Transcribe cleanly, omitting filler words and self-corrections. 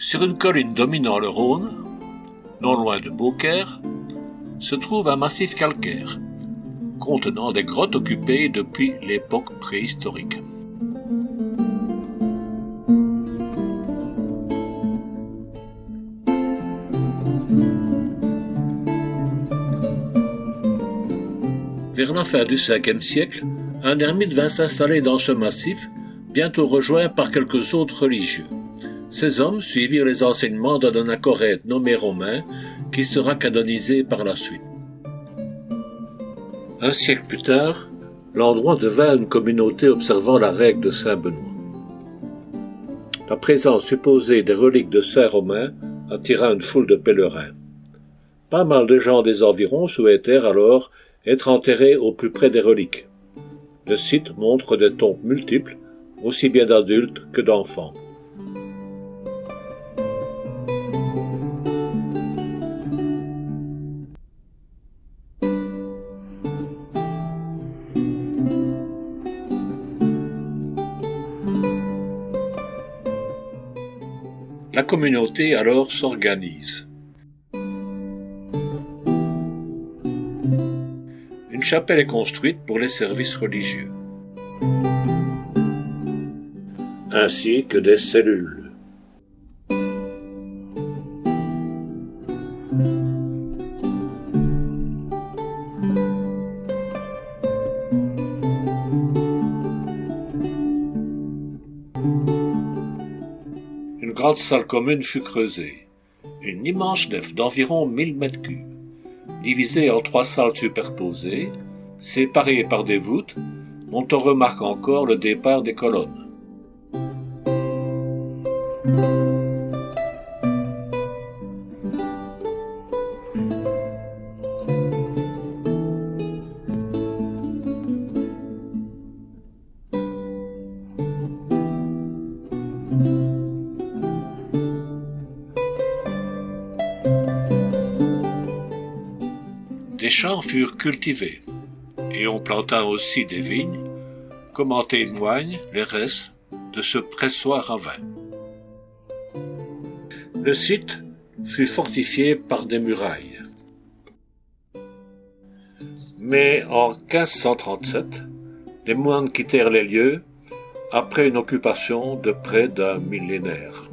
Sur une colline dominant le Rhône, non loin de Beaucaire, se trouve un massif calcaire, contenant des grottes occupées depuis l'époque préhistorique. Vers la fin du 5e siècle, un ermite vint s'installer dans ce massif, bientôt rejoint par quelques autres religieux. Ces hommes suivirent les enseignements d'un anachorète nommé Romain, qui sera canonisé par la suite. Un siècle plus tard, l'endroit devint une communauté observant la règle de saint Benoît. La présence supposée des reliques de saint Romain attira une foule de pèlerins. Pas mal de gens des environs souhaitèrent alors être enterrés au plus près des reliques. Le site montre des tombes multiples, aussi bien d'adultes que d'enfants. La communauté alors s'organise. Une chapelle est construite pour les services religieux, ainsi que des cellules. Une grande salle commune fut creusée, une immense nef d'environ 1000 mètres cubes, divisée en 3 salles superposées, séparées par des voûtes, dont on remarque encore le départ des colonnes. Des champs furent cultivés, et on planta aussi des vignes, comme en témoignent les restes de ce pressoir à vin. Le site fut fortifié par des murailles. Mais en 1537, les moines quittèrent les lieux après une occupation de près d'un millénaire.